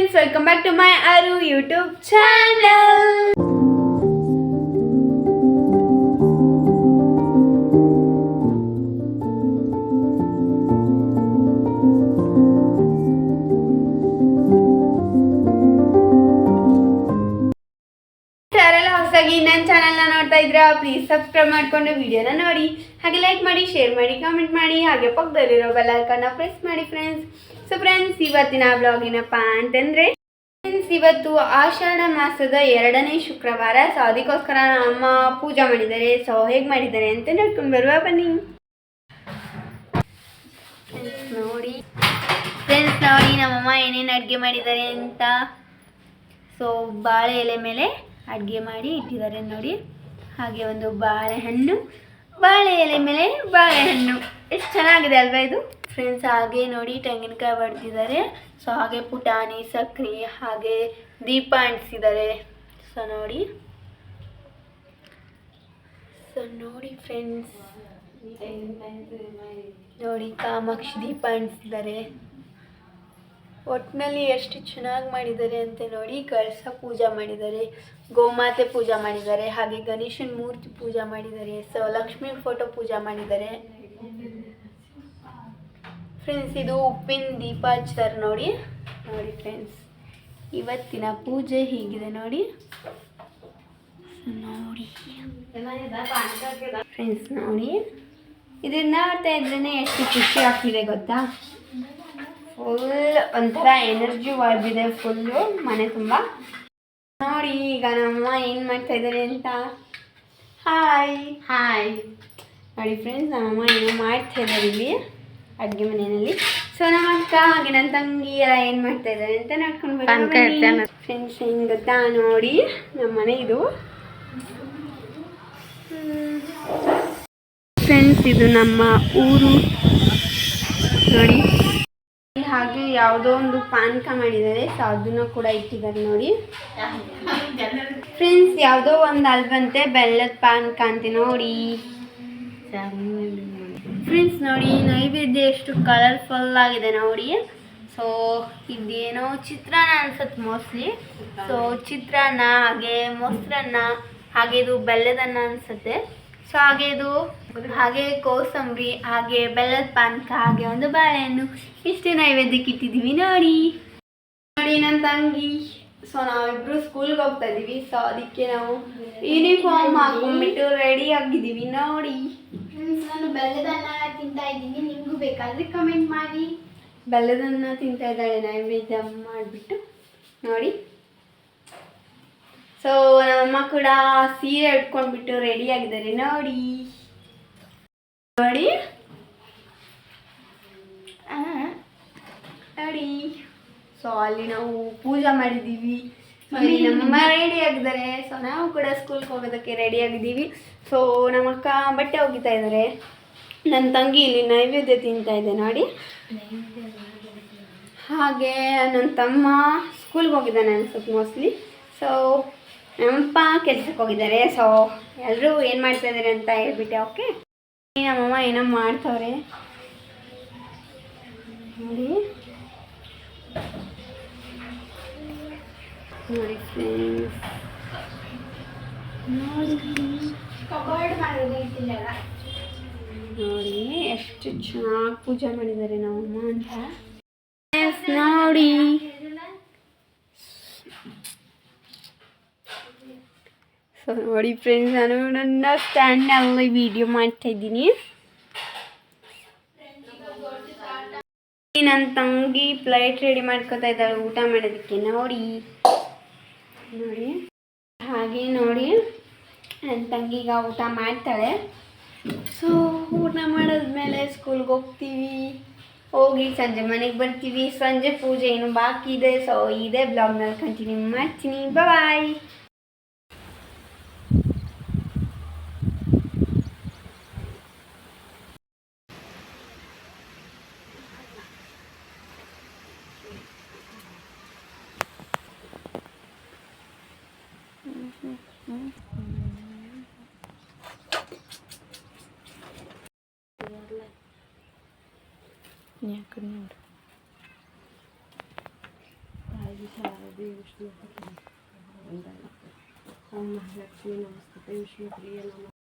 friends, welcome back to my Aru YouTube channel. ಯಾರೆಲ್ಲ ಹೊಸದಾಗಿ ನನ್ನ ಚಾನೆಲ್ನ ನೋಡ್ತಾ ಇದ್ರಾ ಪ್ಲೀಸ್ ಸಬ್ಸ್ಕ್ರೈಬ್ ಮಾಡ್ಕೊಂಡು ವಿಡಿಯೋನ ನೋಡಿ, ಹಾಗೆ ಲೈಕ್ ಮಾಡಿ, ಶೇರ್ ಮಾಡಿ, ಕಾಮೆಂಟ್ ಮಾಡಿ, ಹಾಗೆ ಪಕ್ಕದಲ್ಲಿರೋ ಬೆಲ್ ಐಕಾನ್ನ ಪ್ರೆಸ್ ಮಾಡಿ ಫ್ರೆಂಡ್ಸ್. ಸೊ ಫ್ರೆಂಡ್ಸ್, ಇವತ್ತಿನ ಬ್ಲಾಗ್ ಏನಪ್ಪ ಅಂತಂದರೆ ಫ್ರೆಂಡ್ಸ್, ಇವತ್ತು ಆಷಾಢ ಮಾಸದ 2ನೇ ಶುಕ್ರವಾರ. ಸೊ ಅದಕ್ಕೋಸ್ಕರ ಅಮ್ಮ ಪೂಜೆ ಮಾಡಿದ್ದಾರೆ. ಸೊ ಹೇಗೆ ಮಾಡಿದ್ದಾರೆ ಅಂತ ನೋಡ್ಕೊಂಡು ಬರುವ ಬನ್ನಿ. ಫ್ರೆಂಡ್ಸ್ ನೋಡಿ ನಮ್ಮಮ್ಮ ಏನೇನು ಅಡುಗೆ ಮಾಡಿದ್ದಾರೆ ಅಂತ. ಸೊ ಬಾಳೆ ಎಲೆ ಮೇಲೆ ಅಡುಗೆ ಮಾಡಿ ಇಟ್ಟಿದ್ದಾರೆ ನೋಡಿ. ಹಾಗೆ ಒಂದು ಬಾಳೆಹಣ್ಣು, ಬಾಳೆ ಎಲೆ ಮೇಲೆ ಬಾಳೆಹಣ್ಣು, ಎಷ್ಟು ಚೆನ್ನಾಗಿದೆ ಅಲ್ವಾ ಇದು ಫ್ರೆಂಡ್ಸ್. ಹಾಗೆ ನೋಡಿ ತೆಂಗಿನಕಾಯಿ ಬಡ್ತಿದ್ದಾರೆ. ಸೊ ಹಾಗೆ ಪುಟಾಣಿ, ಸಕ್ಕರೆ, ಹಾಗೆ ದೀಪ ಅಂಟಿಸಿದ್ದಾರೆ. ಸೊ ನೋಡಿ ಫ್ರೆಂಡ್ಸ್, ನೋಡಿ ಕಾಮಾಕ್ಷಿ ದೀಪ ಅಂಟಿಸಿದ್ದಾರೆ. ಒಟ್ಟಿನಲ್ಲಿ ಎಷ್ಟು ಚೆನ್ನಾಗಿ ಮಾಡಿದ್ದಾರೆ ಅಂತ ನೋಡಿ. ಕಳಸ ಪೂಜೆ ಮಾಡಿದ್ದಾರೆ, ಗೋಮಾತೆ ಪೂಜೆ ಮಾಡಿದ್ದಾರೆ, ಹಾಗೆ ಗಣೇಶನ ಮೂರ್ತಿ ಪೂಜೆ ಮಾಡಿದ್ದಾರೆ. ಸೊ ಲಕ್ಷ್ಮೀ ಫೋಟೋ ಪೂಜೆ ಮಾಡಿದ್ದಾರೆ ಫ್ರೆಂಡ್ಸ್. ಇದು ಉಪ್ಪಿನ ದೀಪ ಹಚ್ತಾರೆ ನೋಡಿ ಫ್ರೆಂಡ್ಸ್. ಇವತ್ತಿನ ಪೂಜೆ ಹೀಗಿದೆ ನೋಡಿ ಫ್ರೆಂಡ್ಸ್. ನೋಡಿ ಇದನ್ನ ನೋಡ್ತಾ ಇದ್ರೇ ಎಷ್ಟು ಖುಷಿ ಆಗ್ತಿದೆ ಗೊತ್ತಾ. ಫುಲ್ ಒಂಥರ ಎನರ್ಜಿ ವಾರ್ಬಿದೆ ಫುಲ್ಲು ಮನೆ ತುಂಬ. ನೋಡಿ ಈಗ ನಮ್ಮಮ್ಮ ಏನು ಮಾಡ್ತಾ ಇದ್ದಾರೆ ಅಂತ. ಹಾಯ್ ನೋಡಿ ಫ್ರೆಂಡ್ಸ್, ನಮ್ಮಮ್ಮ ಏನೋ ಮಾಡ್ತಾ ಇದ್ದಾರೆ ಇಲ್ಲಿ ಅಡುಗೆ ಮನೆಯಲ್ಲಿ. ಸೊ ನಮ್ಮ ಅಕ್ಕ ಹಾಗೆ ನನ್ನ ತಂಗಿ ಎಲ್ಲ ಏನು ಮಾಡ್ತಾ ಇದ್ದಾರೆ ಅಂತ ನೋಡ್ಕೊಂಡು ಬರ್ತೀನಿ ಫ್ರೆಂಡ್ಸ್. ಏನು ಗೊತ್ತಾ, ನೋಡಿ ನಮ್ಮ ಮನೆ ಇದು ಫ್ರೆಂಡ್ಸ್. ಇದು ನಮ್ಮ ಊರು ನೋಡಿ. ಹಾಗೆ ಯಾವುದೋ ಒಂದು ಪಾನಕ ಮಾಡಿದ್ದಾರೆ. ಸೊ ಅದನ್ನು ಕೂಡ ಇಟ್ಟಿದ್ದಾರೆ ನೋಡಿ ಫ್ರೆಂಡ್ಸ್. ಯಾವುದೋ ಒಂದು ಅಲ್ವಂತೆ ಬೆಲ್ಲದ ಪಾನಕ ಅಂತ ನೋಡಿ ಫ್ರೆಂಡ್ಸ್. ನೋಡಿ ನೈವೇದ್ಯ ಎಷ್ಟು ಕಲರ್ಫುಲ್ ಆಗಿದೆ ನೋಡಿ. ಸೊ ಇದೇನೋ ಚಿತ್ರಾನ್ನ ಅನ್ಸುತ್ತೆ ಮೋಸ್ಟ್ಲಿ. ಸೊ ಚಿತ್ರಾನ್ನ, ಹಾಗೆ ಮೊಸರನ್ನ, ಹಾಗೆ ಇದು ಬೆಲ್ಲದನ್ನ ಅನ್ಸುತ್ತೆ. ಸೊ ಹಾಗೆ ಕೋಸಂಬರಿ, ಹಾಗೆ ಬೆಲ್ಲದ ಪಾನಕ, ಹಾಗೆ ಒಂದು ಬಾಳೆಹಣ್ಣು, ಇಷ್ಟು ನೈವೇದ್ಯಕ್ಕೆ ಇಟ್ಟಿದ್ದೀವಿ ನೋಡಿ ನನ್ನ ತಂಗಿ. ಸೊ ನಾವಿಬ್ರು ಸ್ಕೂಲ್ಗೆ ಹೋಗ್ತಾ ಇದ್ದೀವಿ. ಸೊ ಅದಕ್ಕೆ ನಾವು ಯೂನಿಫಾರ್ಮ್ ಹಾಕೊಂಡ್ಬಿಟ್ಟು ರೆಡಿ ಆಗಿದ್ದೀವಿ ನೋಡಿ. ನಾನು ಬೆಲ್ಲದನ್ನ ತಿಂತಾ ಇದ್ದೀನಿ, ನಿಮಗೂ ಬೇಕಾದರೆ ಕಮೆಂಟ್ ಮಾಡಿ. ಬೆಲ್ಲದನ್ನ ತಿಂತಾ ಇದ್ದಾಳೆ ನೈವೇದ್ಯ ಮಾಡಿಬಿಟ್ಟು ನೋಡಿ. ಸೊ ನಮ್ಮಮ್ಮ ಕೂಡ ಸೀರೆ ಉಟ್ಕೊಂಡ್ಬಿಟ್ಟು ರೆಡಿ ಆಗಿದ್ದಾರೆ ನೋಡಿ. ಸೊ ಅಲ್ಲಿ ನಾವು ಪೂಜೆ ಮಾಡಿದ್ದೀವಿ. ನಮ್ಮಮ್ಮ ರೆಡಿ ಆಗಿದ್ದಾರೆ. ಸೊ ನಾವು ಕೂಡ ಸ್ಕೂಲ್ಗೆ ಹೋಗೋದಕ್ಕೆ ರೆಡಿ ಆಗಿದ್ದೀವಿ. ಸೊ ನಮ್ಮ ಅಕ್ಕ ಬಟ್ಟೆ ಒಗಿತಾ ಇದ್ದಾರೆ. ನನ್ನ ತಂಗಿ ಇಲ್ಲಿ ನೈವೇದ್ಯ ತಿಂತಾ ಇದೆ ನೋಡಿ. ಹಾಗೆ ನನ್ನ ತಮ್ಮ ಸ್ಕೂಲ್ಗೆ ಹೋಗಿದ್ದಾನೆ ಅನ್ಸುತ್ತೆ ಮೋಸ್ಟ್ಲಿ. ಸೊ ನಮ್ಮಪ್ಪ ಕೆಲ್ಸಕ್ಕೆ ಹೋಗಿದ್ದಾರೆ. ಸೊ ಎಲ್ಲರೂ ಏನು ಮಾಡ್ತಾ ಇದ್ದಾರೆ ಅಂತ ಹೇಳ್ಬಿಟ್ಟೆ. ಓಕೆ, ನಮ್ಮಮ್ಮ ಏನೋ ಮಾಡ್ತವ್ರೆ ನೋಡಿ ಫ್ರೆಂಡ್ಸ್. ನೋಡಿ ಎಷ್ಟು ಚೆನ್ನಾಗಿ ಪೂಜೆ ಮಾಡಿದ್ದಾರೆ ನಮ್ಮಮ್ಮ ಅಂತ ನೋಡಿ. ಸೊ ನೋಡಿ ಫ್ರೆಂಡ್ಸ್, ನಾನು ನನ್ನ ಸ್ಟ್ಯಾಂಡ್ನಲ್ಲಿ ವಿಡಿಯೋ ಮಾಡ್ತಾ ಇದ್ದೀನಿ. ನನ್ನ ತಂಗಿ ಪ್ಲೇಟ್ ರೆಡಿ ಮಾಡ್ಕೊತಾ ಇದ್ದಾಳೆ ಊಟ ಮಾಡೋದಕ್ಕೆ ನೋಡಿ. ಹಾಗೆ ನೋಡಿ ನನ್ನ ತಂಗಿಗ ಊಟ ಮಾಡ್ತಾಳೆ. ಸೊ ಊಟ ಮಾಡಿದ್ಮೇಲೆ ಸ್ಕೂಲ್ಗೆ ಹೋಗಿ ಸಂಜೆ ಮನೆಗೆ ಬರ್ತೀವಿ. ಸಂಜೆ ಪೂಜೆ ಏನು ಬಾಕಿ ಇದೆ. ಸೊ ಇದೇ ಬ್ಲಾಗ್ನಲ್ಲಿ ಕಂಟಿನ್ಯೂ ಮಾಡ್ತೀನಿ. ಬಾಯ್. ಯಾಕಂದ್ರೆ ಶಾರದೆ ವಿಷ್ಣು ಓಂ ಮಹಾಲಕ್ಷ್ಮೀ ನಮಸ್ತೆ ವಿಷ್ಣುಪ್ರಿಯ ನಮಃ